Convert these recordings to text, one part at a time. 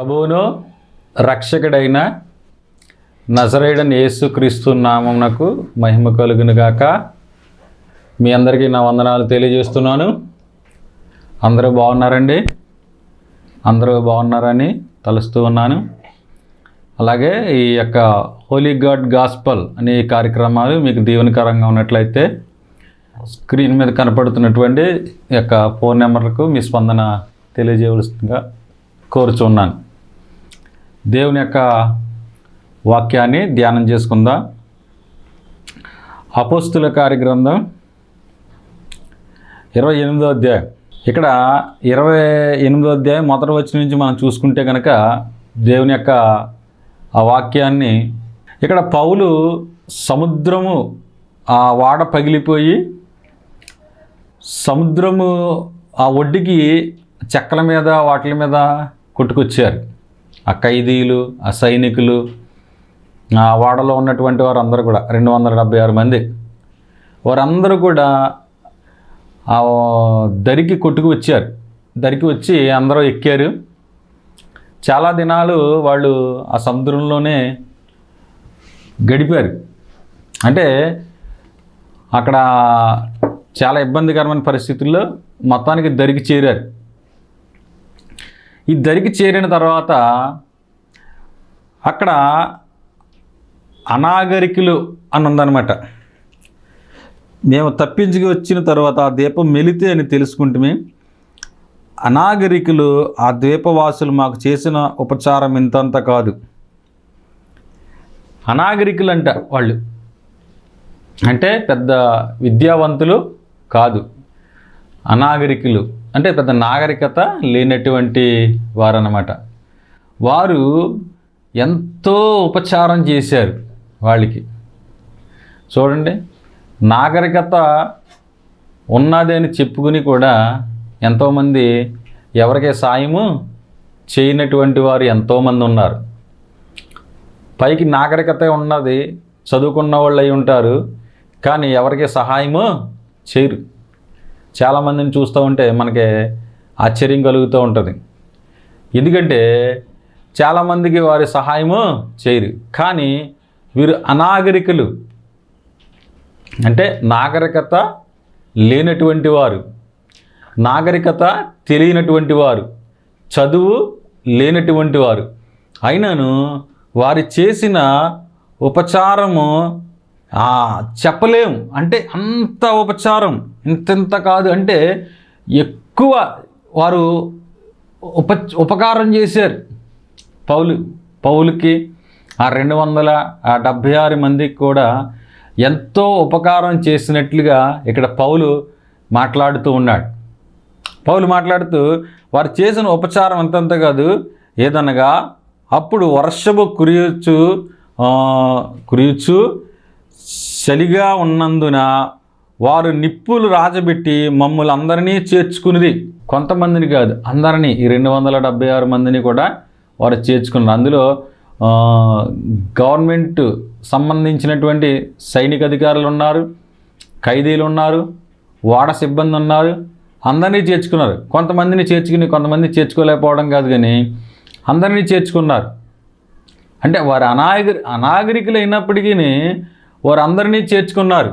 ప్రభువును రక్షకుడైన నజరేయుడైన యేసుక్రీస్తు నామమునకు మహిమ కలుగును గాక. మీ అందరికీ నా వందనాలు తెలియజేస్తున్నాను. అందరూ బాగున్నారండి? అందరూ బాగున్నారని తలుస్తూ ఉన్నాను. అలాగే ఈ యొక్క హోలీ గాడ్ గాస్పల్ అనే కార్యక్రమాలు మీకు దీవెనకరంగా ఉన్నట్లయితే స్క్రీన్ మీద కనపడుతున్నటువంటి ఈ యొక్క ఫోన్ నెంబర్లకు మీ స్పందన తెలియజేయవలసిందిగా కోరుచున్నాను. దేవుని యొక్క వాక్యాన్ని ధ్యానం చేసుకుందాం. అపోస్తుల కార్యగ్రంథం 28వ అధ్యాయం. ఇక్కడ 28వ అధ్యాయం మొదటి వచనం నుంచి మనం చూసుకుంటే కనుక దేవుని యొక్క ఆ వాక్యాన్ని ఇక్కడ పౌలు సముద్రము ఆ వాడ పగిలిపోయి సముద్రము ఆ ఒడ్డుకి చెక్కల మీద వాటి మీద కొట్టుకొచ్చారు. ఆ ఖైదీలు, ఆ సైనికులు, ఆ వాడలో ఉన్నటువంటి వారందరూ కూడా 276 మంది వారందరూ కూడా ఆ దరికి కొట్టుకు వచ్చారు. దరికి వచ్చి అందరూ ఎక్కారు. చాలా దినాలు వాళ్ళు ఆ సముద్రంలోనే గడిపారు. అంటే అక్కడ చాలా ఇబ్బందికరమైన పరిస్థితుల్లో మొత్తానికి దరికి చేరారు. ఈ దరికి చేరిన తర్వాత అక్కడ అనాగరికులు అని ఉందన్నమాట. మేము తప్పించుకు వచ్చిన తర్వాత ఆ ద్వీపం మెలితే అని తెలుసుకుంటే అనాగరికులు ఆ ద్వీపవాసులు మాకు చేసిన ఉపచారం ఇంతంత కాదు. అనాగరికులు అంట వాళ్ళు, అంటే పెద్ద విద్యావంతులు కాదు. అనాగరికులు అంటే పెద్ద నాగరికత లేనటువంటి వారన్నమాట. వారు ఎంతో ఉపచారం చేశారు వాళ్ళకి. చూడండి, నాగరికత ఉన్నది అని చెప్పుకుని కూడా ఎంతోమంది ఎవరికే సాయము చేయనటువంటి వారు ఎంతోమంది ఉన్నారు. పైకి నాగరికత ఉన్నది, చదువుకున్న వాళ్ళు అయి ఉంటారు, కానీ ఎవరికి సహాయము చేయరు. చాలామందిని చూస్తూ ఉంటే మనకి ఆశ్చర్యం కలుగుతూ ఉంటుంది. ఎందుకంటే చాలామందికి వారి సహాయము చేయరు, కానీ వీరు అనాగరికులు అంటే నాగరికత లేనటువంటి వారు, నాగరికత తెలియనటువంటి వారు, చదువు లేనటువంటి వారు. అయినను వారు చేసిన ఉపచారము చెప్పలేము. అంటే అంత ఉపచారం ఇంత కాదు, అంటే ఎక్కువ వారు ఉపకారం చేశారు. పౌలుకి ఆ 276 మందికి కూడా ఎంతో ఉపకారం చేసినట్లుగా ఇక్కడ పౌలు మాట్లాడుతూ ఉన్నాడు. పౌలు మాట్లాడుతూ వారు చేసిన ఉపచారం అంతంత కాదు, ఏదనగా అప్పుడు వర్షము కురియుచు చలిగా ఉన్నందున వారు నిప్పులు రాజబెట్టి మమ్మల్ని అందరినీ చేర్చుకున్నది. కొంతమందిని కాదు, అందరినీ, ఈ 276 మందిని కూడా వారు చేర్చుకున్నారు. అందులో గవర్నమెంట్ సంబంధించినటువంటి సైనిక అధికారులు ఉన్నారు, ఖైదీలు ఉన్నారు, వాడ సిబ్బంది ఉన్నారు. అందరినీ చేర్చుకున్నారు. కొంతమందిని చేర్చుకుని కొంతమంది చేర్చుకోలేకపోవడం కాదు, కానీ అందరినీ చేర్చుకున్నారు. అంటే వారు అనాగరికులు అయినప్పటికీ వారు అందరినీ చేర్చుకున్నారు.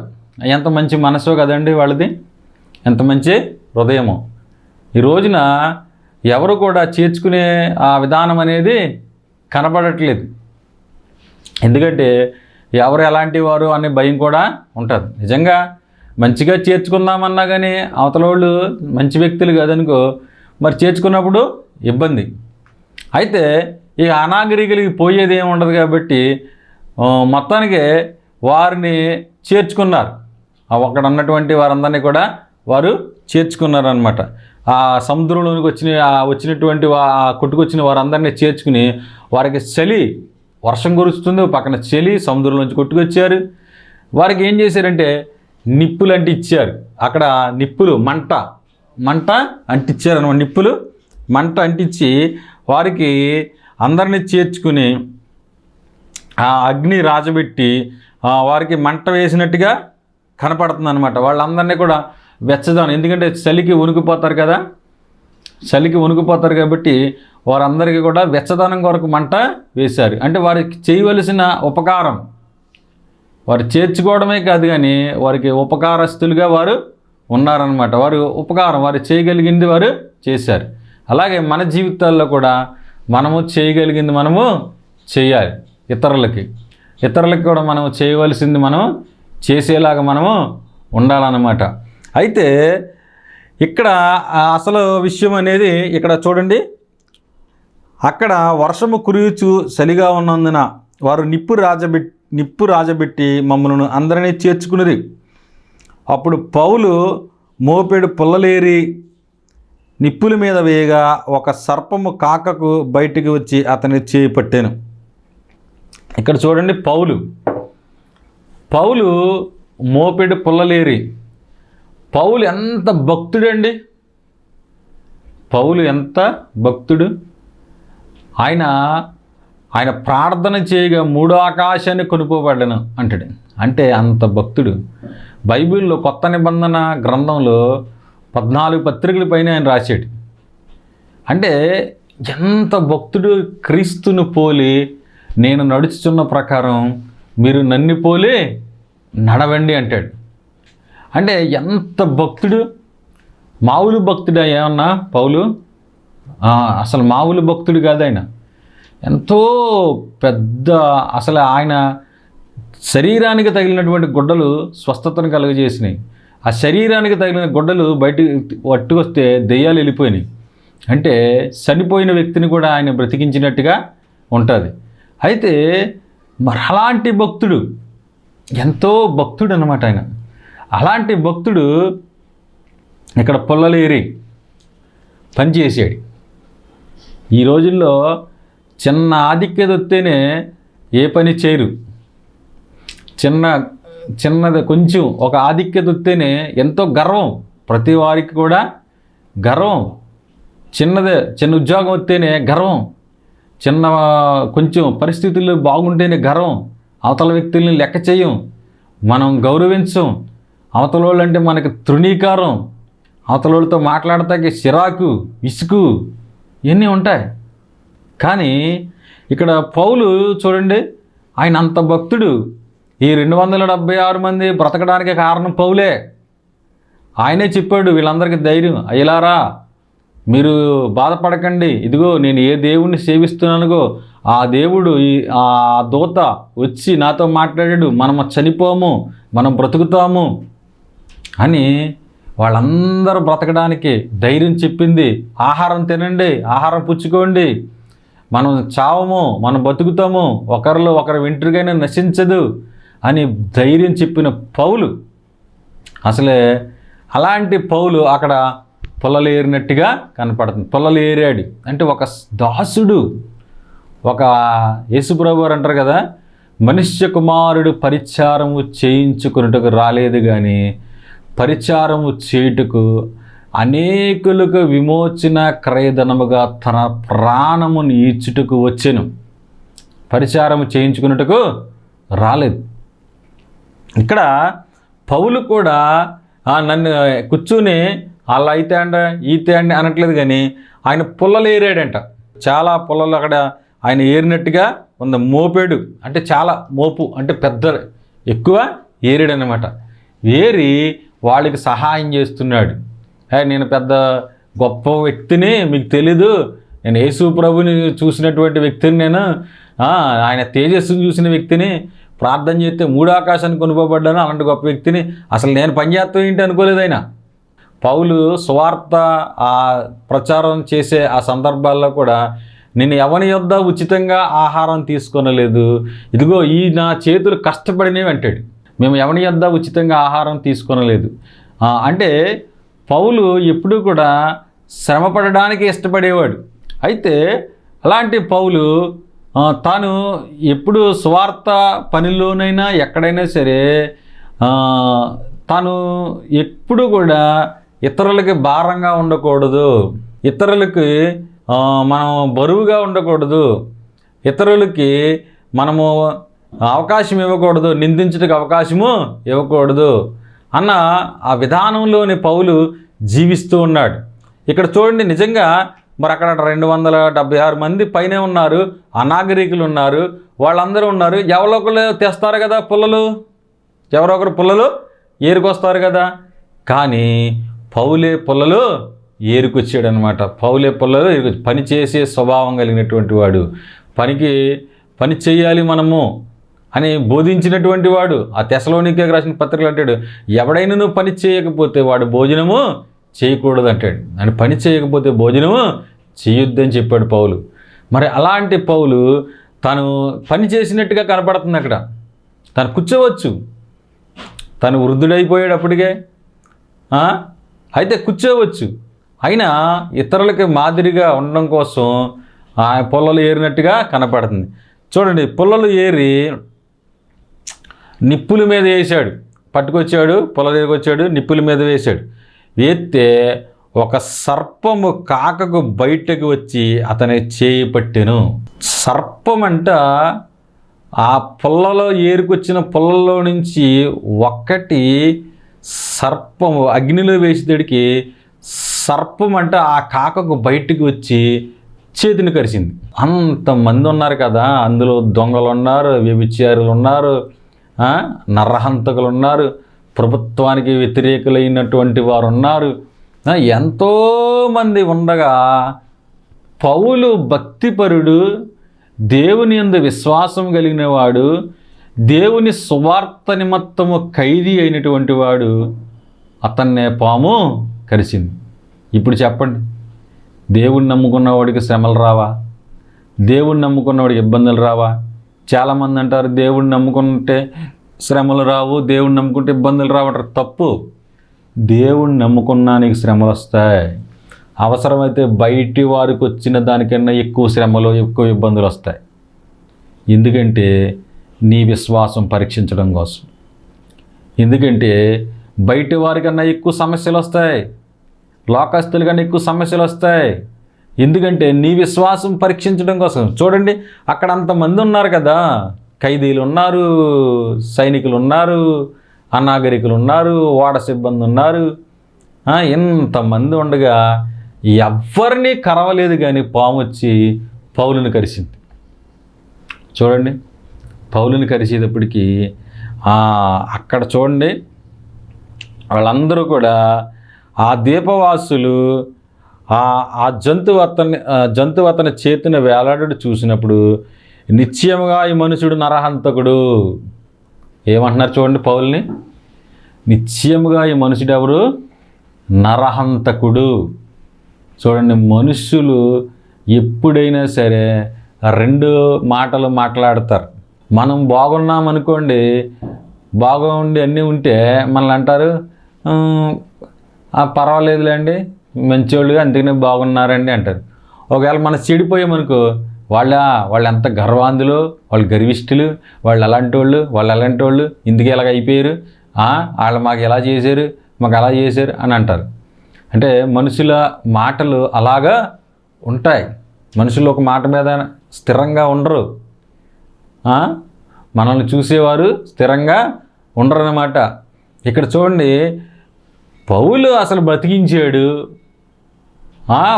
ఎంత మంచి మనసో కదండి వాళ్ళది, ఎంత మంచి హృదయమో. ఈ రోజున ఎవరు కూడా చేర్చుకునే ఆ విధానం అనేది కనపడట్లేదు. ఎందుకంటే ఎవరు ఎలాంటి వారు అనే భయం కూడా ఉంటుంది. నిజంగా మంచిగా చేర్చుకుందామన్నా కానీ అవతల వాళ్ళు మంచి వ్యక్తులు కాదనుకో, మరి చేర్చుకున్నప్పుడు ఇబ్బంది. అయితే ఈ అనాగరికులకి పోయేది ఏమి ఉండదు కాబట్టి మొత్తానికి వారిని చేర్చుకున్నారు. అక్కడ ఉన్నటువంటి వారందరినీ కూడా వారు చేర్చుకున్నారనమాట. ఆ సముద్రంలోనికి వచ్చినటువంటి కొట్టుకొచ్చిన వారందరినీ చేర్చుకుని వారికి చలి, వర్షం కురుస్తుంది, పక్కన చలి, సముద్రంలోంచి కొట్టుకొచ్చారు. వారికి ఏం చేశారంటే నిప్పులు అంటించారు. అక్కడ నిప్పులు మంట అంటించారు అనమాట. నిప్పులు మంట అంటించి వారికి అందరినీ చేర్చుకుని ఆ అగ్ని రాజబెట్టి వారికి మంట వేసినట్టుగా కనపడుతుంది అనమాట. వాళ్ళందరినీ కూడా వెచ్చదాను, ఎందుకంటే చలికి ఉనికిపోతారు కదా. చలికి వణుకుపోతారు కాబట్టి వారందరికీ కూడా వెచ్చదనం కొరకు మంట వేశారు. అంటే వారికి చేయవలసిన ఉపకారం వారు చేర్చుకోవడమే కాదు, కానీ వారికి ఉపకారస్తులుగా వారు ఉన్నారనమాట. వారు ఉపకారం వారు చేయగలిగింది వారు చేశారు. అలాగే మన జీవితాల్లో కూడా మనము చేయగలిగింది మనము చేయాలి. ఇతరులకి కూడా మనం చేయవలసింది మనం చేసేలాగా మనము ఉండాలన్నమాట. అయితే ఇక్కడ అసలు విషయం అనేది ఇక్కడ చూడండి, అక్కడ వర్షము కురియుచు చలిగా ఉన్నందున వారు నిప్పు రాజబెట్టి మమ్మల్ని అందరినీ చేర్చుకునిరి. అప్పుడు పౌలు మోపెడు పుల్లలేరి నిప్పుల మీద వేయగా ఒక సర్పము కాకకు బయటికి వచ్చి అతని చేయి పట్టాను. ఇక్కడ చూడండి, పౌలు మోపెడు పుల్లలేరి. పౌలు ఎంత భక్తుడండి! పౌలు ఎంత భక్తుడు! ఆయన ప్రార్థన చేయగా 3 ఆకాశాన్ని కొనుక్కోబడ్డాను అంటాడు. అంటే అంత భక్తుడు. బైబిల్లో కొత్త నిబంధన గ్రంథంలో 14 పత్రికల పైన ఆయన రాశాడు. అంటే ఎంత భక్తుడు! క్రీస్తును పోలి నేను నడుచుచున్న ప్రకారం మీరు నన్ను పోలి నడవండి అంటాడు. అంటే ఎంత భక్తుడు! మామూలు భక్తుడా ఏమన్నా పౌలు? అసలు మామూలు భక్తుడు కాదు ఆయన. ఎంతో పెద్ద, అసలు ఆయన శరీరానికి తగిలినటువంటి గుడ్డలు స్వస్థతను కలుగజేసినాయి. ఆ శరీరానికి తగిలిన గుడ్డలు బయటికి పట్టుకొస్తే దెయ్యాలు వెళ్ళిపోయినాయి. అంటే చనిపోయిన వ్యక్తిని కూడా ఆయన బ్రతికించినట్టుగా ఉంటుంది. అయితే మరి అలాంటి భక్తుడు, ఎంతో భక్తుడు అన్నమాట ఆయన. అలాంటి భక్తుడు ఇక్కడ పుల్లలేరి పనిచేసాడు. ఈ రోజుల్లో చిన్న ఆధిక్యత వస్తేనే ఏ పని చేయరు. చిన్నది కొంచెం ఒక ఆధిక్యత వస్తేనే ఎంతో గర్వం, ప్రతి వారికి కూడా గర్వం. చిన్న ఉద్యోగం వస్తేనే గర్వం, కొంచెం పరిస్థితులు బాగుంటేనే గర్వం. అవతల వ్యక్తుల్ని లెక్క చేయం, మనం గౌరవించం. అవతల వాళ్ళు అంటే మనకి తృణీకారం, అవతల వాళ్ళతో మాట్లాడతాకి చిరాకు, ఇసుకు, ఇవన్నీ ఉంటాయి. కానీ ఇక్కడ పౌలు చూడండి, ఆయన అంత భక్తుడు. ఈ 276 మంది బ్రతకడానికి కారణం పౌలే. ఆయనే చెప్పాడు వీళ్ళందరికీ ధైర్యం, అయ్యలారా మీరు బాధపడకండి, ఇదిగో నేను ఏ దేవుణ్ణి సేవిస్తున్నానుగో ఆ దేవుడు, ఆ దూత వచ్చి నాతో మాట్లాడాడు, మనం చనిపోము, మనం బ్రతుకుతాము అని వాళ్ళందరూ బ్రతకడానికి ధైర్యం చెప్పింది. ఆహారం తినండి, ఆహారం పుచ్చుకోండి, మనం చావము, మనం బతుకుతాము, ఒకరిలో ఒకరి వెంట్రుకైనా నశించదు అని ధైర్యం చెప్పిన పౌలు. అసలే అలాంటి పౌలు అక్కడ పొల్లలేరినట్టుగా కనపడుతుంది. పొల్లలేరాడు అంటే ఒక దాసుడు. ఒక యేసుప్రభు వారు అంటారు కదా, మనుష్య కుమారుడు పరిచారము చేయించుకున్నట్టుకు రాలేదు కానీ పరిచారము చేయుటకు అనేకులకు విమోచన క్రయధనముగా తన ప్రాణమును ఈడ్చుటకు వచ్చెను. పరిచారము చేయించుకున్నట్టుకు రాలేదు. ఇక్కడ పౌలు కూడా నన్ను కూర్చుని అలా అయితే అండ ఈతే అండి అనట్లేదు, కానీ ఆయన పుల్లలు ఏరాడంట. చాలా పుల్లలు అక్కడ ఆయన ఏరినట్టుగా ఉంది. మోపేడు అంటే చాలా మోపు, అంటే పెద్ద ఎక్కువ ఏరాడనమాట. ఏరి వాళ్ళకి సహాయం చేస్తున్నాడు. నేను పెద్ద గొప్ప వ్యక్తిని, మీకు తెలీదు, నేను యేసు ప్రభుని చూసినటువంటి వ్యక్తిని, నేను ఆయన తేజస్సును చూసిన వ్యక్తిని, ప్రార్థన చేస్తే 3 ఆకాశాన్ని కొనుక్కోబడ్డాను, అలాంటి గొప్ప వ్యక్తిని, అసలు నేను పనిచేస్తాను ఏంటి అనుకోలేదు ఆయన. పౌలు సువార్త ప్రచారం చేసే ఆ సందర్భాల్లో కూడా నేను ఎవరి యొద్ద ఉచితంగా ఆహారం తీసుకొనలేదు, ఇదిగో ఈ నా చేతులు కష్టపడినవి అంటాడు. మేము ఎవరి యొద్ద ఉచితంగా ఆహారం తీసుకొనలేదు. అంటే పౌలు ఎప్పుడూ కూడా శ్రమపడడానికి ఇష్టపడేవాడు. అయితే అలాంటి పౌలు తాను ఎప్పుడు స్వార్థ పనిలోనైనా ఎక్కడైనా సరే తాను ఎప్పుడు కూడా ఇతరులకి భారంగా ఉండకూడదు, ఇతరులకి మనం బరువుగా ఉండకూడదు, ఇతరులకి మనము అవకాశం ఇవ్వకూడదు, నిందించడానికి అవకాశము ఇవ్వకూడదు అన్న ఆ విధానంలోని పౌలు జీవిస్తూ ఉన్నాడు. ఇక్కడ చూడండి, నిజంగా మరి అక్కడ 276 మంది పైనే ఉన్నారు, అనాగరికులు ఉన్నారు, వాళ్ళందరూ ఉన్నారు. ఎవరో ఒకరు తెస్తారు కదా పుల్లలు, ఎవరో ఒకరు పుల్లలు ఏరుకొస్తారు కదా. కానీ పౌలే పుల్లలు ఏరుకొచ్చాడు అనమాట. పౌలే పుల్లలు పని చేసే స్వభావం కలిగినటువంటి వాడు, పని చేయాలి మనము అని బోధించినటువంటి వాడు. ఆ తెసలోనికే రాసిన పత్రికలు అంటాడు, ఎవడైనా నువ్వు పని చేయకపోతే వాడు భోజనము చేయకూడదు అంటాడు. అని పని చేయకపోతే భోజనము చేయొద్దని చెప్పాడు పౌలు. మరి అలాంటి పౌలు తను పని చేసినట్టుగా కనపడుతుంది అక్కడ. తను కూర్చోవచ్చు, తను వృద్ధుడైపోయాడు అప్పటికే, అయితే కూర్చోవచ్చు. అయినా ఇతరులకి మాదిరిగా ఉండడం కోసం ఆ పుల్లలు ఏరినట్టుగా కనపడుతుంది. చూడండి, పుల్లలు ఏరి నిప్పుల మీద వేసాడు, పట్టుకొచ్చాడు, పుల్లలు ఏరుకొచ్చాడు, నిప్పుల మీద వేశాడు. వేస్తే ఒక సర్పము కాకకు బయటకు వచ్చి అతని చేయి పట్టెను. సర్పం అంట ఆ పుల్లలో ఏరుకొచ్చిన పుల్లలో నుంచి ఒక్కటి సర్పము అగ్నిలో వేసేటికి సర్పం అంట ఆ కాకకు బయటకు వచ్చి చేతిని కరిచింది. అంతమంది ఉన్నారు కదా, అందులో దొంగలు ఉన్నారు, వ్యభిచారులు ఉన్నారు, నరహంతకులు ఉన్నారు, ప్రభుత్వానికి వ్యతిరేకులైనటువంటి వారు ఉన్నారు, ఎంతోమంది ఉండగా పౌలు భక్తిపరుడు, దేవుని యందు విశ్వాసం కలిగిన వాడు, దేవుని సువార్త నిమిత్తము ఖైదీ అయినటువంటి వాడు, అతన్నే పాము కరిచింది. ఇప్పుడు చెప్పండి, దేవుణ్ణి నమ్ముకున్నవాడికి శ్రమలు రావా? దేవుణ్ణి నమ్ముకున్నవాడికి ఇబ్బందులు రావా? చాలామంది అంటారు దేవుణ్ణి నమ్ముకుంటే శ్రమలు రావు, దేవుణ్ణి నమ్ముకుంటే ఇబ్బందులు రావంటారు. తప్పు. దేవుణ్ణి నమ్ముకున్నా నీకు శ్రమలు వస్తాయి. అవసరమైతే బయటి వారికి వచ్చిన దానికన్నా ఎక్కువ శ్రమలు, ఎక్కువ ఇబ్బందులు వస్తాయి. ఎందుకంటే నీ విశ్వాసం పరీక్షించడం కోసం. ఎందుకంటే బయటి వారికన్నా ఎక్కువ సమస్యలు వస్తాయి, లోకస్తుల కన్నా ఎక్కువ సమస్యలు వస్తాయి. ఎందుకంటే నీ విశ్వాసం పరీక్షించడం కోసం. చూడండి, అక్కడ అంతమంది ఉన్నారు కదా, ఖైదీలు ఉన్నారు, సైనికులు ఉన్నారు, అనాగరికులు ఉన్నారు, ఓడ సిబ్బంది ఉన్నారు. ఇంతమంది ఉండగా ఎవరిని కరవలేదు, కానీ పాము వచ్చి పౌలుని కరిచింది. చూడండి, పౌలుని కరిచేటప్పటికి అక్కడ చూడండి, వాళ్ళందరూ కూడా ఆ దీపవాసులు ఆ జంతువు అతని చేతిన వేలాడు చూసినప్పుడు నిశ్చయముగా ఈ మనుషుడు నరహంతకుడు. ఏమంటున్నారు చూడండి పౌల్ని, నిశ్చయముగా ఈ మనుషుడు ఎవరు? నరహంతకుడు. చూడండి, మనుషులు ఎప్పుడైనా సరే రెండు మాటలు మాట్లాడతారు. మనం బాగున్నామనుకోండి, బాగుండి అన్నీ ఉంటే మనల్ని అంటారు పర్వాలేదులేండి, మంచివాళ్ళుగా అందుకనే బాగున్నారండి అంటారు. ఒకవేళ మనం చెడిపోయామనుకో, వాళ్ళు ఎంత గర్వాంధులు, వాళ్ళు గర్విష్ఠులు, వాళ్ళు అలాంటి వాళ్ళు ఇందుకే ఎలాగ అయిపోయారు, వాళ్ళు మాకు ఎలా చేశారు, మాకు అలా చేశారు అని అంటారు. అంటే మనుషుల మాటలు అలాగా ఉంటాయి. మనుషులు ఒక మాట మీద స్థిరంగా ఉండరు, మనల్ని చూసేవారు స్థిరంగా ఉండరు అన్నమాట. ఇక్కడ చూడండి, పౌలు అసలు బ్రతికించాడు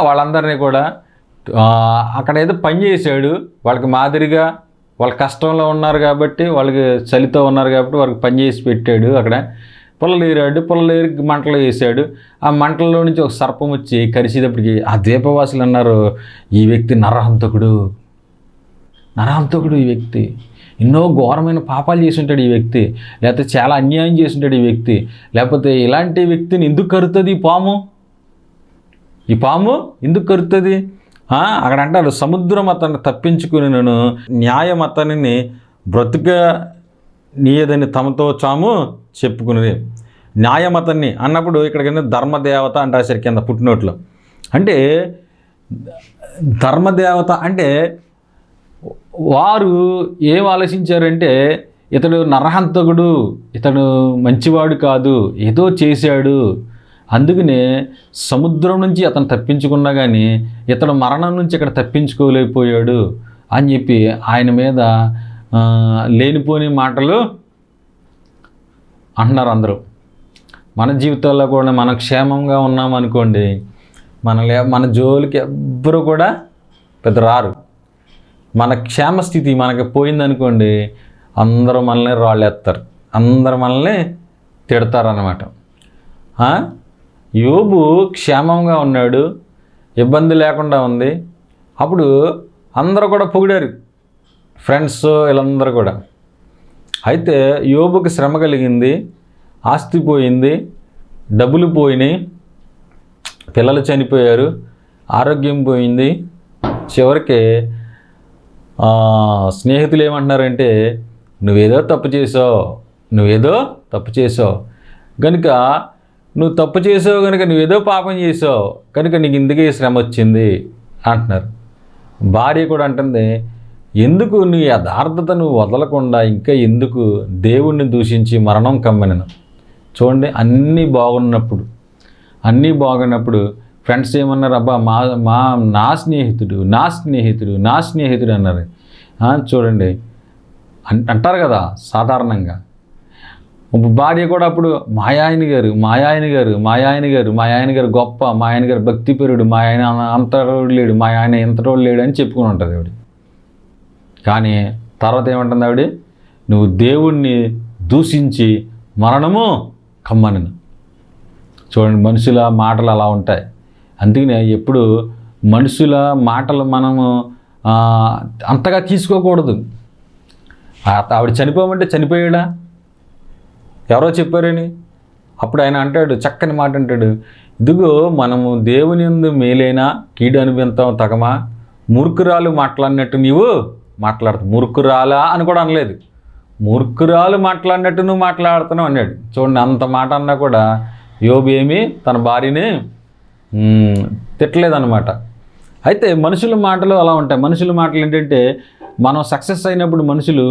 వాళ్ళందరినీ కూడా. అక్కడ ఏదో పని చేశాడు వాళ్ళకి మాదిరిగా. వాళ్ళ కష్టంలో ఉన్నారు కాబట్టి, వాళ్ళకి చలితో ఉన్నారు కాబట్టి వాళ్ళకి పని చేసి పెట్టాడు. అక్కడ పుల్లలు ఏరాడు, పుల్లలు ఏరి మంటలు వేసాడు. ఆ మంటల్లో నుంచి ఒక సర్పం వచ్చి కరిచేటప్పటికి ఆ ద్వీపవాసులు అన్నారు, ఈ వ్యక్తి నరహంతకుడు, ఈ వ్యక్తి ఎన్నో ఘోరమైన పాపాలు చేసి ఉంటాడు ఈ వ్యక్తి, లేకపోతే చాలా అన్యాయం చేసి ఉంటాడు ఈ వ్యక్తి, లేకపోతే ఇలాంటి వ్యక్తిని ఎందుకు కరుతుంది ఈ పాము ఎందుకు కరుతుంది? అక్కడ అంటారు, సముద్రం అతన్ని తప్పించుకుని నేను న్యాయం అతనిని బ్రతుక నీయదని తమతో తాము చెప్పుకునేది. న్యాయం అతన్ని అన్నప్పుడు ఇక్కడ కింద ధర్మదేవత అంటారు సరి కింద పుట్టినోట్లో. అంటే ధర్మదేవత అంటే వారు ఏం ఆలోచించారంటే, ఇతడు నరహంతకుడు, ఇతడు మంచివాడు కాదు, ఏదో చేశాడు, అందుకనే సముద్రం నుంచి అతను తప్పించుకున్నా కానీ ఇతడు మరణం నుంచి ఇక్కడ తప్పించుకోలేకపోయాడు అని చెప్పి ఆయన మీద లేనిపోని మాటలు అంటున్నారు అందరూ. మన జీవితాల్లో కూడా మనం క్షేమంగా ఉన్నామనుకోండి, మన జోలికి ఎవ్వరు కూడా పెద్ద రారు. మన క్షేమస్థితి మనకి పోయిందనుకోండి, అందరూ మనల్ని రాళ్ళేస్తారు, అందరూ మనల్ని తిడతారన్నమాట. యోబు క్షేమంగా ఉన్నాడు, ఇబ్బంది లేకుండా ఉంది. అప్పుడు అందరూ కూడా పొగిడారు, ఫ్రెండ్స్ వీళ్ళందరూ కూడా. అయితే యోబుకి శ్రమ కలిగింది, ఆస్తి పోయింది, డబ్బులు పోయినాయి, పిల్లలు చనిపోయారు, ఆరోగ్యం పోయింది. చివరికి స్నేహితులు ఏమంటున్నారంటే, నువ్వేదో తప్పు చేసావు కనుక నువ్వు తప్పు చేసావు కనుక నువ్వేదో పాపం చేసావు కనుక నీకు ఇందుకే శ్రమ వచ్చింది అంటున్నారు. భార్య కూడా అంటుంది, ఎందుకు నీ యథార్థతను వదలకుండా ఇంకా ఎందుకు దేవుణ్ణి దూషించి మరణం కమ్మనను. చూడండి, అన్నీ బాగున్నప్పుడు ఫ్రెండ్స్ ఏమన్నారు, అబ్బా నా స్నేహితుడు అన్నారు. చూడండి, అంటారు కదా సాధారణంగా. భార్య కూడా అప్పుడు మా ఆయన గారు గొప్ప, మా ఆయన గారు భక్తిపరుడు, మా ఆయన అంతటోడు లేడు, మా ఆయన ఇంతటోడు లేడు అని చెప్పుకుని ఉంటుంది ఆవిడ. కానీ తర్వాత ఏమంటుంది ఆవిడ, నువ్వు దేవుణ్ణి దూషించి మరణము కమ్మనను. చూడండి, మనుషుల మాటలు అలా ఉంటాయి. అందుకనే ఎప్పుడు మనుషుల మాటలు మనము అంతగా తీసుకోకూడదు. ఆవిడ చనిపోమంటే చనిపోయాడా, ఎవరో చెప్పారని. అప్పుడు ఆయన అంటాడు, చక్కని మాట అంటాడు, ఇదిగో మనము దేవుని యందు మేలైనా కీడు అనుభవింతాం తగమా, మూర్ఖురాలు మాట్లాడినట్టు నీవు మాట్లాడుతావు. మూర్ఖురాలా అని కూడా అనలేదు, మూర్ఖురాలు మాట్లాడినట్టు నువ్వు మాట్లాడుతున్నావు అన్నాడు. చూడండి, అంత మాట అన్నా కూడా యోబు ఏమీ తన భార్యని తిట్టలేదన్నమాట. అయితే మనుషుల మాటలు అలా ఉంటాయి. మనుషుల మాటలు ఏంటంటే, మనం సక్సెస్ అయినప్పుడు మనుషులు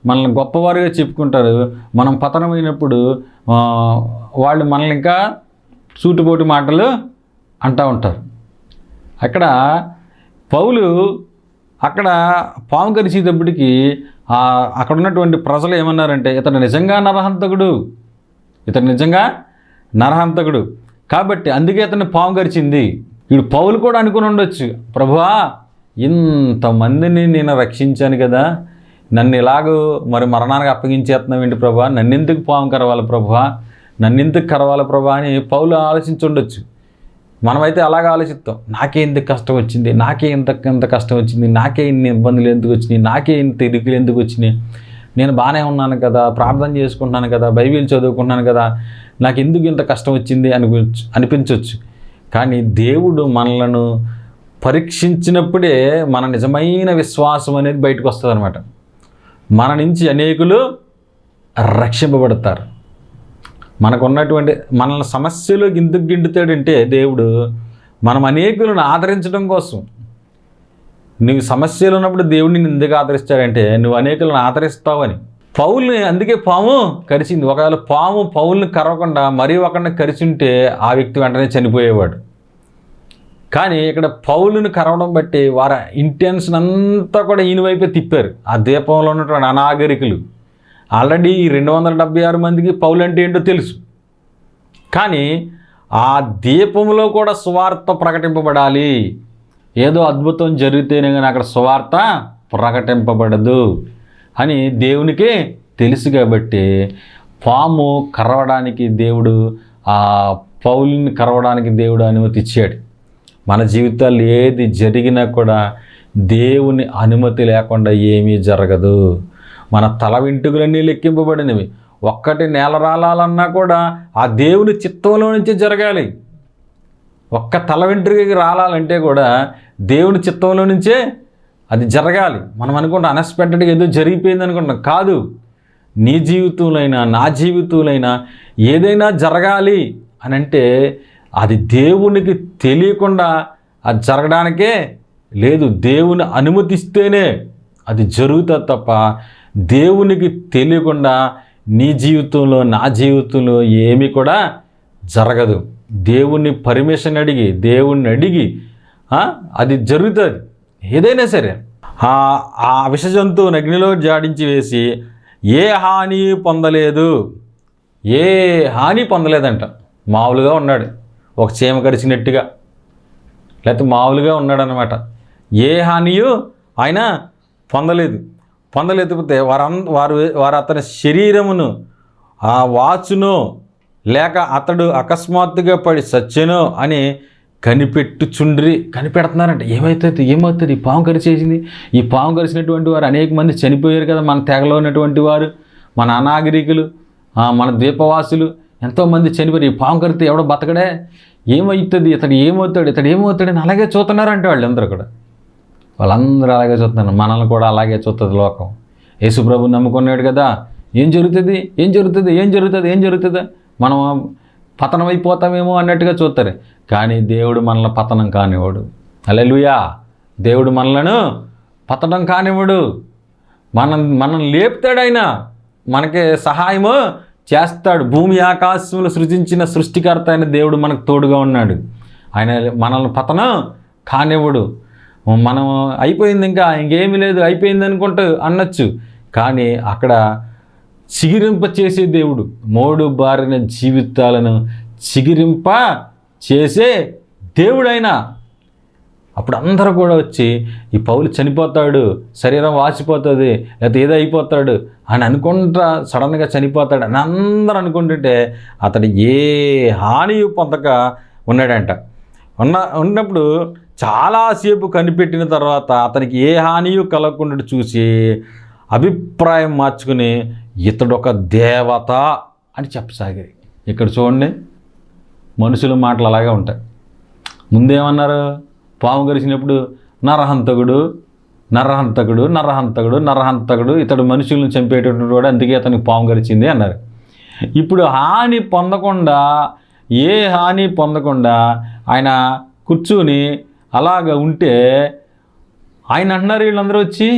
మనల్ని గొప్పవారుగా చెప్పుకుంటారు, మనం పతనమైనప్పుడు వాళ్ళు మనల్ని ఇంకా సూటిపోటి మాటలు అంటూ ఉంటారు. పౌలు అక్కడ పాము కరిచేటప్పటికి అక్కడ ఉన్నటువంటి ప్రజలు ఏమన్నారంటే, ఇతను నిజంగా నరహంతకుడు కాబట్టి అందుకే ఇతన్ని పాము కరిచింది. వీడు పౌలు కూడా అనుకుని ఉండొచ్చు, ప్రభువా ఇంతమందిని నేను రక్షించాను కదా, నన్ను ఇలాగూ మరి మరణానికి అప్పగించేస్తున్నావు ఏంటి ప్రభువా, నన్నెందుకు పాము కరవాలి ప్రభువా అని పౌలు ఆలోచించుండొచ్చు. మనమైతే అలాగ ఆలోచిస్తాం, నాకే ఇంత కష్టం వచ్చింది, నాకే ఇంత కష్టం వచ్చింది, నాకే ఇన్ని ఇబ్బందులు ఎందుకు వచ్చినాయి, నాకే ఇంత ఇరుకులు ఎందుకు వచ్చినాయి, నేను బాగానే ఉన్నాను కదా, ప్రార్థన చేసుకుంటున్నాను కదా, బైబిల్ చదువుకుంటున్నాను కదా, నాకు ఎందుకు ఇంత కష్టం వచ్చింది అనిపించవచ్చు. కానీ దేవుడు మనలను పరీక్షించినప్పుడే మన నిజమైన విశ్వాసం అనేది బయటకు వస్తుంది అనమాట. మన నుంచి అనేకులు రక్షింపబడతారు. మనకున్నటువంటి మనల్ని సమస్యలోకి ఎందుకు గిండుతాడంటే దేవుడు మనం అనేకులను ఆదరించడం కోసం. నువ్వు సమస్యలు ఉన్నప్పుడు దేవుడిని ఎందుకు ఆదరిస్తాడంటే నువ్వు అనేకులను ఆదరిస్తావని. పౌల్ని అందుకే పాము కరిచింది. ఒకవేళ పాము పౌల్ని కరవకుండా మరీ ఒకరిని కరిచుంటే ఆ వ్యక్తి వెంటనే చనిపోయేవాడు. కానీ ఇక్కడ పౌలుని కరవడం బట్టి వారి ఇంటెన్షన్ అంతా కూడా ఈయన వైపే తిప్పారు. ఆ దీపంలో ఉన్నటువంటి అనాగరికులు ఆల్రెడీ 276 మందికి పౌలు అంటే ఏంటో తెలుసు. కానీ ఆ దీపంలో కూడా సువార్త ప్రకటింపబడాలి. ఏదో అద్భుతం జరిగితేనే కానీ అక్కడ సువార్త ప్రకటింపబడదు అని దేవునికి తెలుసు. కాబట్టి పాము కరవడానికి దేవుడు, ఆ పౌలుని కరవడానికి దేవుడు అనుమతి ఇచ్చాడు. మన జీవితాల్లో ఏది జరిగినా కూడా దేవుని అనుమతి లేకుండా ఏమీ జరగదు. మన తల వెంట్రుకలన్నీ లెక్కింపబడినవి. ఒక్కటి నేల రాలాలన్నా కూడా ఆ దేవుని చిత్తంలో నుంచి జరగాలి. ఒక్క తల వెంట్రుకకి రాలాలంటే కూడా దేవుని చిత్తంలో నుంచే అది జరగాలి. మనం అనుకుంటాం అన్ఎక్స్పెక్టెడ్గా ఏదో జరిగిపోయింది అనుకుంటాం. కాదు, నీ జీవితంలో నా జీవితంలో ఏదైనా జరగాలి అని అంటే అది దేవునికి తెలియకుండా అది జరగడానికే లేదు. దేవుని అనుమతిస్తేనే అది జరుగుతుంది తప్ప దేవునికి తెలియకుండా నీ జీవితంలో నా జీవితంలో ఏమీ కూడా జరగదు. దేవుణ్ణి పర్మిషన్ అడిగి దేవుణ్ణి అడిగి అది జరుగుతుంది. ఏదైనా సరే ఆ విషజంతువుని అగ్నిలో జాడించి వేసి ఏ హాని పొందలేదంట. మామూలుగా ఉన్నాడు, ఒక చీమ కరిచినట్టుగా. లేకపోతే మామూలుగా ఉన్నాడనమాట. ఏ హానియు ఆయన పొందలేకపోతే వారు అతని శరీరమును ఆ వాచును లేక అతడు అకస్మాత్తుగా పడి సచ్చెను అని కనిపెడుతున్నారంట. ఏమవుతుంది, ఈ పాము కరిచేసింది, ఈ పాము కరిచినటువంటి వారు అనేక మంది చనిపోయారు కదా, మన తెగలో ఉన్నటువంటి వారు, మన అనాగరికులు, మన ద్వీపవాసులు ఎంతోమంది చనిపోయారు. ఈ పాము కరితే ఎవడో బతకడే, ఏమవుతుంది, ఇతడు ఏమవుతాడని అలాగే చూస్తున్నారంటే వాళ్ళందరూ అలాగే చూస్తున్నారు. మనల్ని కూడా అలాగే చూస్తుంది లోకం. యేసుప్రభుని నమ్ముకున్నాడు కదా, ఏం జరుగుతుంది, మనం పతనం అయిపోతామేమో అన్నట్టుగా చూస్తారు. కానీ దేవుడు మనల్ని పతనం కానివాడు. హల్లెలూయా. దేవుడు మనలను పతనం కానివాడు. మనం లేపుతాడు. ఆయన మనకి సహాయము చేస్తాడు. భూమి ఆకాశములు సృజించిన సృష్టికర్త అయిన దేవుడు మనకు తోడుగా ఉన్నాడు. ఆయన మనల్ని పతనం కానివ్వడు. మనం అయిపోయింది, ఇంకేమీ లేదు, అయిపోయింది అనుకుంటూ అనొచ్చు. కానీ అక్కడ చిగిరింప చేసే దేవుడు, మోడు బారిన జీవితాలను చిగిరింప చేసే దేవుడైనా. అప్పుడు అందరూ కూడా వచ్చి ఈ పౌలు చనిపోతాడు, శరీరం వాచిపోతుంది, లేకపోతే ఏదో అయిపోతాడు అని అనుకుంటా సడన్గా చనిపోతాడు అని అందరూ అనుకుంటుంటే అతడు ఏ హాని పొందక ఉన్నాడంట. ఉన్నప్పుడు చాలాసేపు కనిపెట్టిన తర్వాత అతనికి ఏ హానియు కలగకుండా చూసి అభిప్రాయం మార్చుకుని ఇతడు ఒక దేవత అని చెప్పసాగారు. ఇక్కడ చూడండి, మనుషుల మాటలు అలాగే ఉంటాయి. ముందేమన్నారు, పాము కరిచినప్పుడు నరహంతకుడు ఇతడు మనుషులను చంపేటటువంటి వాడు, అందుకే అతనికి పాము కరిచింది అన్నారు. ఇప్పుడు ఏ హాని పొందకుండా ఆయన కూర్చుని అలాగ ఉంటే ఆయన అంటున్నారు, వీళ్ళందరూ వచ్చి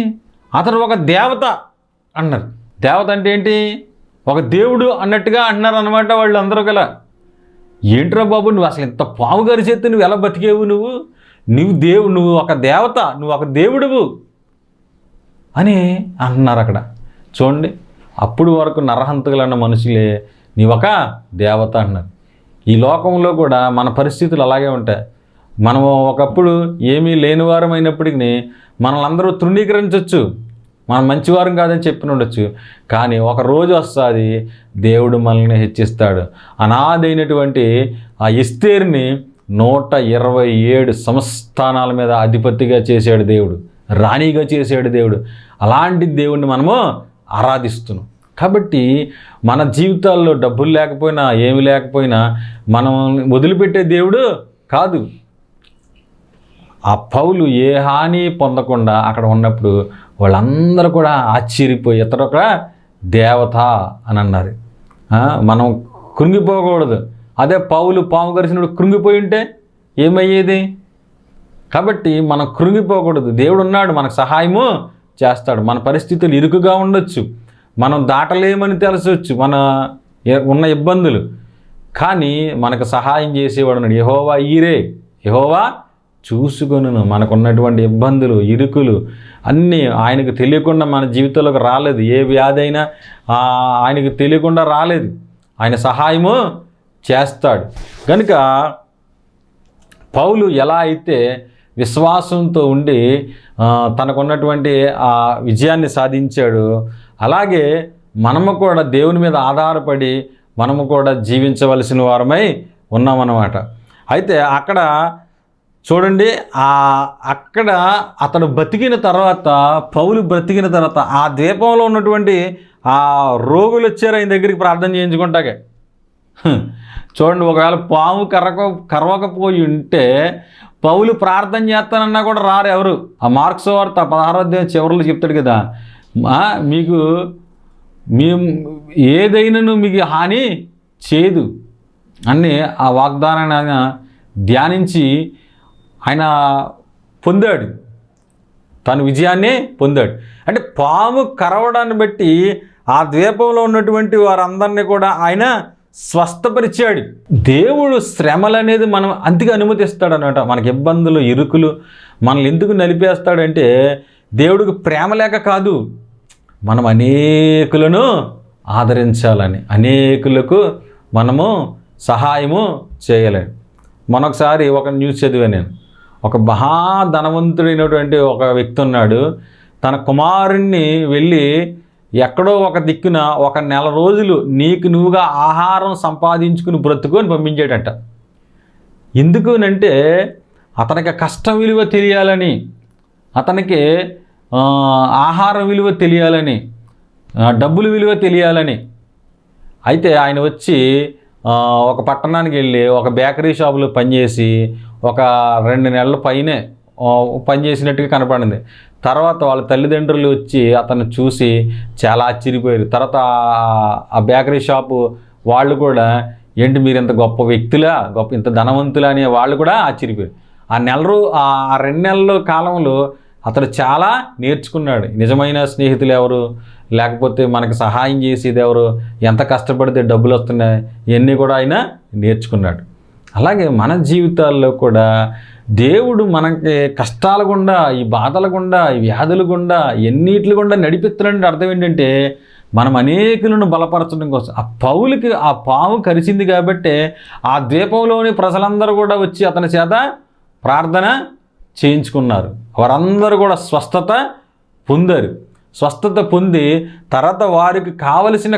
అతడు ఒక దేవత అన్నారు. దేవత అంటే ఏంటి, ఒక దేవుడు అన్నట్టుగా అంటున్నారు అనమాట వాళ్ళందరూ గల. ఏంట్రా బాబు, నువ్వు అసలు ఇంత పాము కరిచేస్తే నువ్వు ఎలా బతికేవు, నువ్వు ఒక దేవత, నువ్వు ఒక దేవుడువు అని అంటున్నారు అక్కడ. చూడండి, అప్పుడు వరకు నరహంతకులన్న మనుషులే నీవొక దేవత అన్నారు. ఈ లోకంలో కూడా మన పరిస్థితులు అలాగే ఉంటాయి. మనం ఒకప్పుడు ఏమీ లేనివారమైనప్పటికీ మనల్ని అందరూ తృణీకరించవచ్చు, మనం మంచివారం కాదని చెప్పిన ఉండొచ్చు. కానీ ఒక రోజు వస్తుంది, దేవుడు మనల్ని హెచ్చిస్తాడు. అనాథైనటువంటి ఆ ఎస్తేరుని 127 సంస్థానాల మీద అధిపతిగా చేశాడు దేవుడు, రాణిగా చేశాడు దేవుడు. అలాంటి దేవుడిని మనము ఆరాధిస్తున్నాం. కాబట్టి మన జీవితాల్లో డబ్బులు లేకపోయినా ఏమి లేకపోయినా మనం వదిలిపెట్టే దేవుడు కాదు. ఆ పౌలు ఏ హాని పొందకుండా అక్కడ ఉన్నప్పుడు వాళ్ళందరూ కూడా ఆశ్చర్యపోయి ఇతడు ఒక దేవత అని అన్నారు. మనం కృంగిపోకూడదు. అదే పౌలు పాము కరిచినప్పుడు కృంగిపోయి ఉంటే ఏమయ్యేది? కాబట్టి మనం కృంగిపోకూడదు. దేవుడు ఉన్నాడు, మనకు సహాయము చేస్తాడు. మన పరిస్థితులు ఇరుకుగా ఉండొచ్చు, మనం దాటలేమని తెలుసొచ్చు మన ఉన్న ఇబ్బందులు, కానీ మనకు సహాయం చేసేవాడు ఉన్నాడు. యెహోవా చూసుకొనును. మనకున్నటువంటి ఇబ్బందులు, ఇరుకులు అన్నీ ఆయనకు తెలియకుండా మన జీవితంలోకి రాలేదు. ఏ వ్యాధి అయినా ఆయనకు తెలియకుండా రాలేదు. ఆయన సహాయము చేస్తాడు. కనుక పౌలు ఎలా అయితే విశ్వాసంతో ఉండి తనకున్నటువంటి ఆ విజయాన్ని సాధించాడు, అలాగే మనము కూడా దేవుని మీద ఆధారపడి మనము కూడా జీవించవలసిన వారమై ఉన్నామన్నమాట. అయితే అక్కడ చూడండి, అక్కడ అతడు బతికిన తర్వాత, పౌలు బ్రతికిన తర్వాత ఆ ద్వీపంలో ఉన్నటువంటి ఆ రోగులు వచ్చారు ఆయన దగ్గరికి ప్రార్థన చేయించుకుంటాకే. చూడండి, ఒకవేళ పాము కరవకపోయి ఉంటే పౌలు ప్రార్థన చేస్తానన్నా కూడా రారు ఎవరు. ఆ మార్క్స్ వార్త 16వ అధ్యాయం చివరిలో చెప్తాడు కదా, మేము ఏదైనాను మీకు హాని చేయదు అని ఆ వాగ్దానాన్ని ధ్యానించి ఆయన పొందాడు, తను విజయాన్ని పొందాడు. అంటే పాము కరవడాన్ని బట్టి ఆ ద్వీపంలో ఉన్నటువంటి వారందరినీ కూడా ఆయన స్వస్థపరిచాడు. దేవుడు శ్రమలు అనేది మనం అంతగా అనుమతిస్తాడు అన్నమాట. మనకి ఇబ్బందులు, ఇరుకులు మనల్ని ఎందుకు నలిపేస్తాడంటే దేవుడికి ప్రేమ లేక కాదు, మనం అనేకులను ఆదరించాలని, అనేకులకు మనము సహాయము చేయాలని. మొన్నొకసారి ఒక న్యూస్ చదివాను నేను. ఒక మహాధనవంతుడైనటువంటి ఒక వ్యక్తి ఉన్నాడు. తన కుమారుణ్ణి వెళ్ళి ఎక్కడో ఒక దిక్కున ఒక నెల రోజులు నీకు నువ్వుగా ఆహారం సంపాదించుకుని బ్రతుకు అని పంపించాడట. ఎందుకునంటే అతనికి కష్టం విలువ తెలియాలని, అతనికి ఆహారం విలువ తెలియాలని, డబ్బుల విలువ తెలియాలని. అయితే ఆయన వచ్చి ఒక పట్టణానికి వెళ్ళి ఒక బేకరీ షాపులో పనిచేసి ఒక 2 నెలల పైనే పనిచేసినట్టుగా కనపడింది. తర్వాత వాళ్ళ తల్లిదండ్రులు వచ్చి అతను చూసి చాలా ఆశ్చర్యపోయారు. తర్వాత ఆ బేకరీ షాపు వాళ్ళు కూడా ఏంటి మీరు ఇంత గొప్ప వ్యక్తులా, ఇంత ధనవంతులా అని వాళ్ళు కూడా ఆశ్చర్యపోయారు. ఆ 2 నెలల కాలంలో అతడు చాలా నేర్చుకున్నాడు. నిజమైన స్నేహితులు ఎవరు, లేకపోతే మనకు సహాయం చేసేది ఎవరు, ఎంత కష్టపడితే డబ్బులు వస్తున్నాయి, ఇవన్నీ కూడా ఆయన నేర్చుకున్నాడు. అలాగే మన జీవితాల్లో కూడా దేవుడు మనకి కష్టాల గుండా, ఈ బాధల గుండా, ఈ వ్యాధుల గుండా, ఎన్నిటి గుండా నడిపిస్తున్నాడంటే అర్థం ఏంటంటే మనం అనేకులను బలపరచడం కోసం. ఆ పౌలుకి ఆ పాము కరిచింది కాబట్టి ఆ ద్వీపంలోని ప్రజలందరూ కూడా వచ్చి అతని చేత ప్రార్థన చేయించుకున్నారు. వారందరూ కూడా స్వస్థత పొందారు. స్వస్థత పొంది తర్వాత వారికి కావలసిన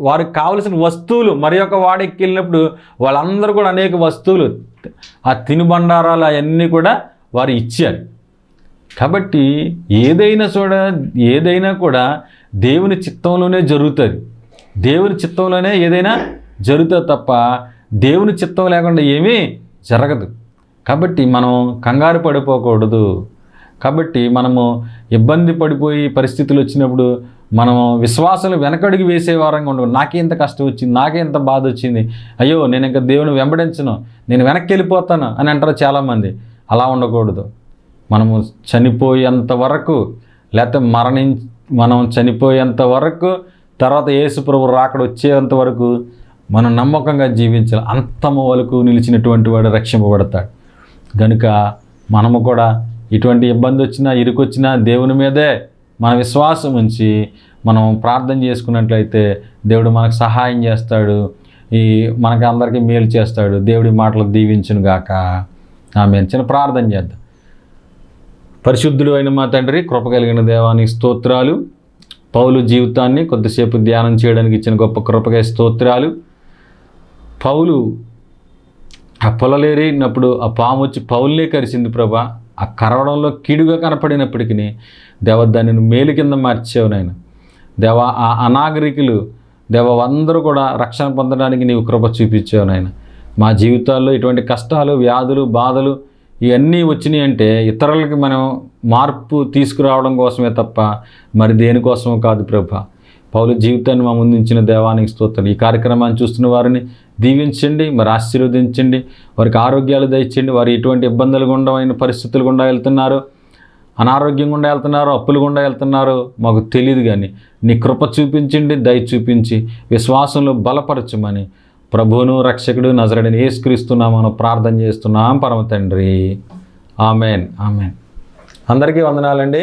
వారికి కావలసిన వస్తువులు మరి ఒక వాడికి వెళ్ళినప్పుడు వాళ్ళందరూ కూడా అనేక వస్తువులు, ఆ తినుబండారాలు అవన్నీ కూడా వారు ఇచ్చారు. కాబట్టి ఏదైనా కూడా దేవుని చిత్తంలోనే జరుగుతుంది. దేవుని చిత్తంలోనే ఏదైనా జరుగుతుంది తప్ప దేవుని చిత్తం లేకుండా ఏమీ జరగదు. కాబట్టి మనం కంగారు పడిపోకూడదు. కాబట్టి మనము ఇబ్బంది పడిపోయి పరిస్థితులు వచ్చినప్పుడు మనము విశ్వాసాలు వెనకడుగు వేసేవారంగా ఉండవు. నాకే ఇంత కష్టం వచ్చింది, నాకే ఇంత బాధ వచ్చింది, అయ్యో నేను ఇంకా దేవుని వెంబడించను, నేను వెనక్కి వెళ్ళిపోతాను అని అంటారు చాలామంది. అలా ఉండకూడదు. మనము చనిపోయేంత వరకు, లేకపోతే మనం చనిపోయేంత వరకు, తర్వాత యేసు ప్రభు రాకడ వచ్చేంత వరకు మనం నమ్మకంగా జీవించాలి. అంతము వరకు నిలిచినటువంటి వాడు రక్షింపబడతాడు. కనుక మనము కూడా ఇటువంటి ఇబ్బంది వచ్చినా, ఇరుకొచ్చినా దేవుని మీదే మన విశ్వాసం ఉంచి మనం ప్రార్థన చేసుకున్నట్లయితే దేవుడు మనకు సహాయం చేస్తాడు. మనకి అందరికీ మేలు చేస్తాడు. దేవుడి మాటలు దీవించును గాక. ఆమేన్. చిన్న ప్రార్థన చేద్దాం. పరిశుద్ధుడు అయిన మా తండ్రి, కృప కలిగిన దేవానికి స్తోత్రాలు. పౌలు జీవితాన్ని కొద్దిసేపు ధ్యానం చేయడానికి ఇచ్చిన గొప్ప కృపగా స్తోత్రాలు. పౌలు ఆ పొలలేరినప్పుడు ఆ పాము వచ్చి పౌల్నే కరిచింది ప్రభా. ఆ కరవడంలో కీడుగా కనపడినప్పటికీ దేవ దానిని మేలు కింద మార్చావు నాయన. దేవ ఆ అనాగరికులు అందరూ కూడా రక్షణ పొందడానికి నీవు కృప చూపించావు నాయన. మా జీవితాల్లో ఇటువంటి కష్టాలు, వ్యాధులు, బాధలు ఇవన్నీ వచ్చినాయి అంటే ఇతరులకి మనం మార్పు తీసుకురావడం కోసమే తప్ప మరి దేనికోసమో కాదు ప్రభా. పౌలు జీవితాన్ని మా ముందుంచిన దేవానికి స్తోత్రం. ఈ కార్యక్రమాన్ని చూస్తున్న వారిని దీవించండి, మరి ఆశీర్వదించండి, వారికి ఆరోగ్యాలు దయచండి. వారు ఎటువంటి ఇబ్బందులు గుండా అయిన పరిస్థితులు గుండా వెళ్తున్నారు, అనారోగ్యం గుండా వెళ్తున్నారు, అప్పులు గుండా వెళ్తున్నారు మాకు తెలియదు, కానీ నీ కృప చూపించండి, దయ చూపించి విశ్వాసంలో బలపరచమని ప్రభువును రక్షకుడు నజరేయుడైన యేసుక్రీస్తు నామమున ప్రార్థన చేస్తున్నాం పరమ తండ్రి. ఆమెన్. ఆమెన్. అందరికీ వందనాలండి.